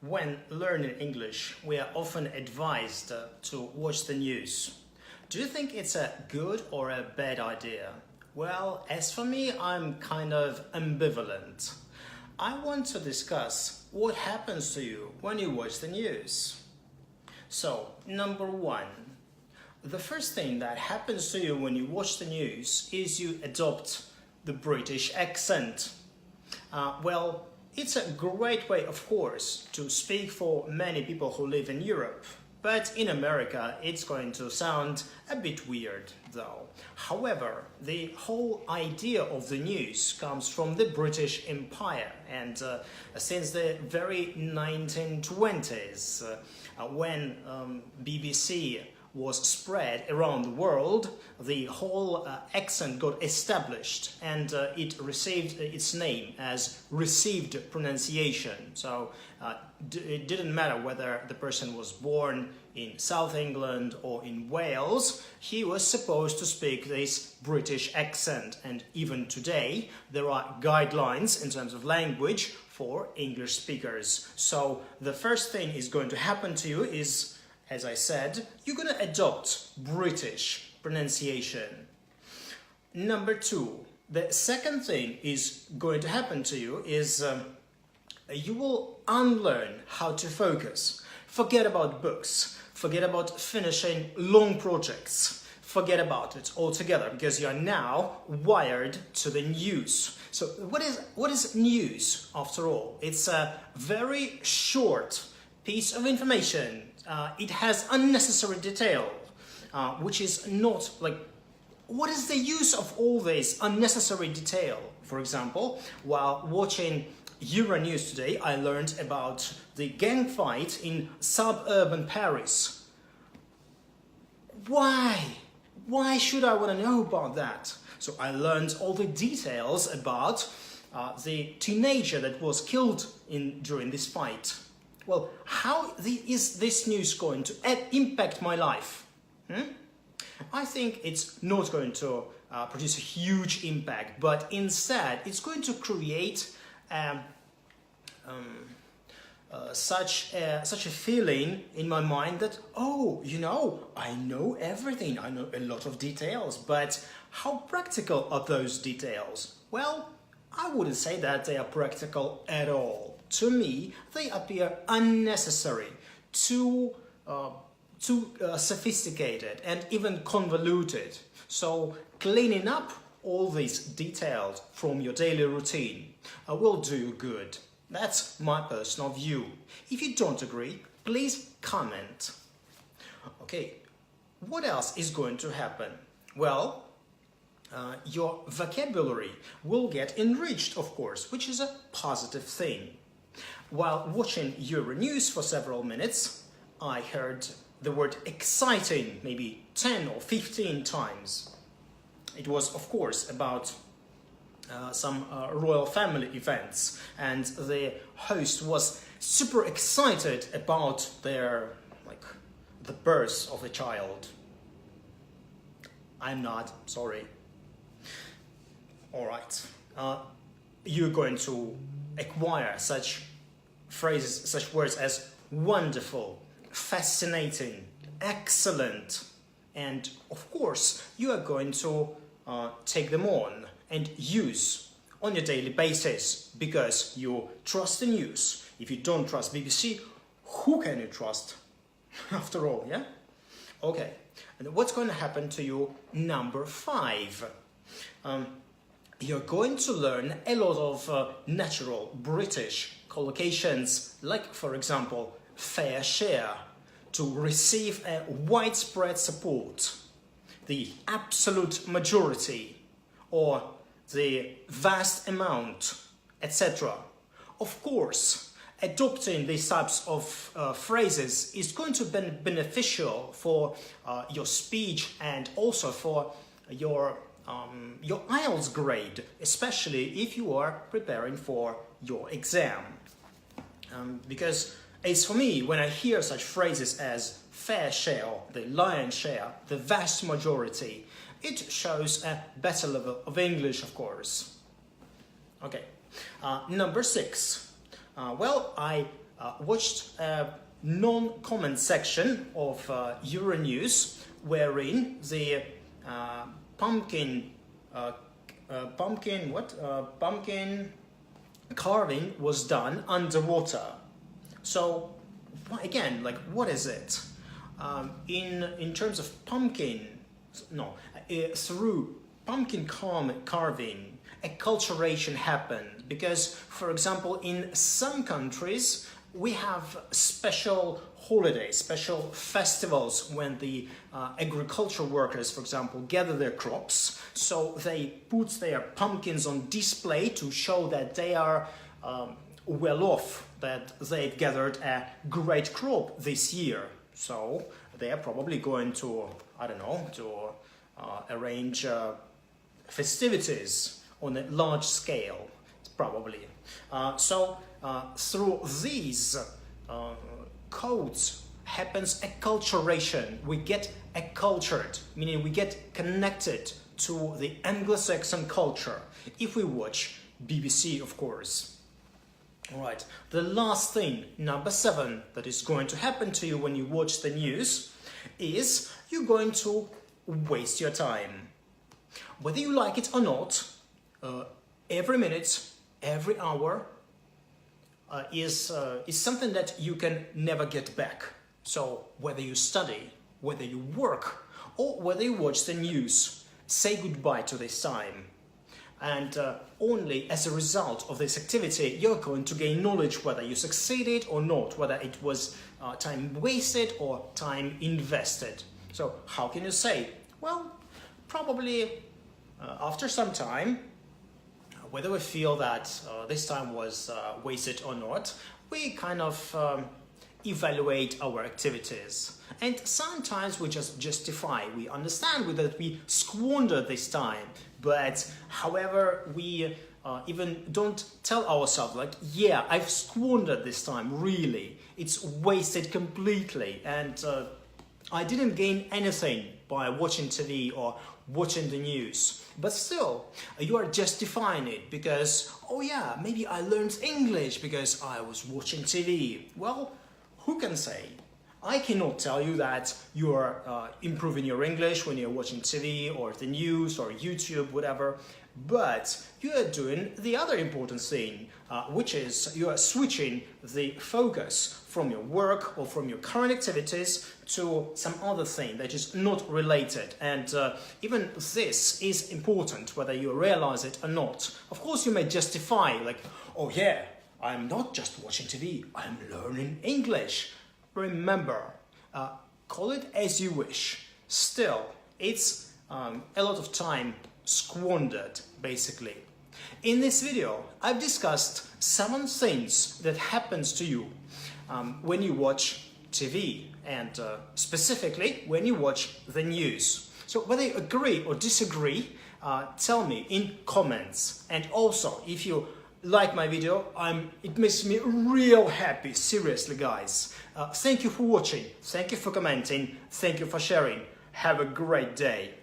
When learning English, we are often advised to watch the news. Do you think it's a good or a bad idea? Well, as for me, I'm kind of ambivalent. I want to discuss what happens to you when you watch the news. So, number one, the first thing that happens to you when you watch the news is you adopt the British accent. It's a great way, of course, to speak for many people who live in Europe. But in America, it's going to sound a bit weird, though. However, the whole idea of the news comes from the British Empire, and since the very 1920s, when BBC was spread around the world, the whole accent got established, and it received its name as received pronunciation. So it didn't matter whether the person was born in South England or in Wales, he was supposed to speak this British accent. And even today, there are guidelines in terms of language for English speakers. So the first thing is going to happen to you is, as I said, you're going to adopt British pronunciation. Number two, the second thing is going to happen to you is you will unlearn how to focus. Forget about books. Forget about finishing long projects. Forget about it altogether because you are now wired to the news. So what is news after all? It's a very short piece of information. It has unnecessary detail, which is not like, what is the use of all this unnecessary detail? For example, while watching Euronews today, I learned about the gang fight in suburban Paris. Why? Why should I want to know about that? So I learned all the details about the teenager that was killed during this fight. Well, how is this news going to impact my life? I think it's not going to produce a huge impact, but instead it's going to create such a feeling in my mind that, oh, I know everything, I know a lot of details, but how practical are those details? Well, I wouldn't say that they are practical at all. To me, they appear unnecessary, too sophisticated and even convoluted. So cleaning up all these details from your daily routine will do you good. That's my personal view. If you don't agree, please comment. Okay, what else is going to happen? Well, your vocabulary will get enriched, of course, which is a positive thing. While watching Euronews for several minutes, I heard the word exciting maybe 10 or 15 times. It was, of course, about some royal family events, and the host was super excited about the birth of a child. I'm not, sorry. All right. You're going to acquire such phrases, such words as wonderful, fascinating, excellent, and of course you are going to take them on and use on your daily basis because you trust the news. If you don't trust BBC, who can you trust after all, yeah? Okay, and what's going to happen to you? Number five. You're going to learn a lot of natural British collocations, like, for example, fair share, to receive a widespread support, the absolute majority, or the vast amount, etc. Of course, adopting these types of phrases is going to be beneficial for your speech and also for your IELTS grade, especially if you are preparing for your exam. Because as for me, when I hear such phrases as fair share, the lion's share, the vast majority, it shows a better level of English, of course. Okay, number six. I watched a non-comment section of Euronews wherein the pumpkin carving was done underwater. So again, like, what is it? In terms of through pumpkin carving, acculturation happened because, for example, in some countries we have special holidays, special festivals when the agricultural workers, for example, gather their crops. So they put their pumpkins on display to show that they are well off, that they've gathered a great crop this year. So they are probably going to, I don't know, to arrange festivities on a large scale, probably. Through these codes happens acculturation. We get accultured, meaning we get connected to the Anglo-Saxon culture if we watch BBC, of course. All right, the last thing, number 7, that is going to happen to you when you watch the news is you're going to waste your time. Whether you like it or not, every minute, every hour is something that you can never get back. So whether you study, whether you work, or whether you watch the news, say goodbye to this time. And only as a result of this activity, you're going to gain knowledge whether you succeeded or not, whether it was time wasted or time invested. So how can you say? Well, probably after some time, whether we feel that this time was wasted or not, we kind of evaluate our activities. And sometimes we just justify, we understand that we squandered this time, but however, we even don't tell ourselves like, yeah, I've squandered this time, really. It's wasted completely, and I didn't gain anything by watching TV or watching the news. But still, you are justifying it because, oh yeah, maybe I learned English because I was watching TV. Well, who can say? I cannot tell you that you are improving your English when you're watching TV or the news or YouTube, whatever, but you are doing the other important thing, which is you are switching the focus from your work or from your current activities to some other thing that is not related. And even this is important, whether you realize it or not. Of course, you may justify like, oh yeah, I'm not just watching TV, I'm learning English. Remember, call it as you wish. Still, it's a lot of time squandered, basically. In this video, I've discussed 7 things that happens to you when you watch TV and specifically when you watch the news. So whether you agree or disagree, tell me in comments. And also, if you like my video, it makes me real happy, seriously guys. Thank you for watching, thank you for commenting, thank you for sharing. Have a great day.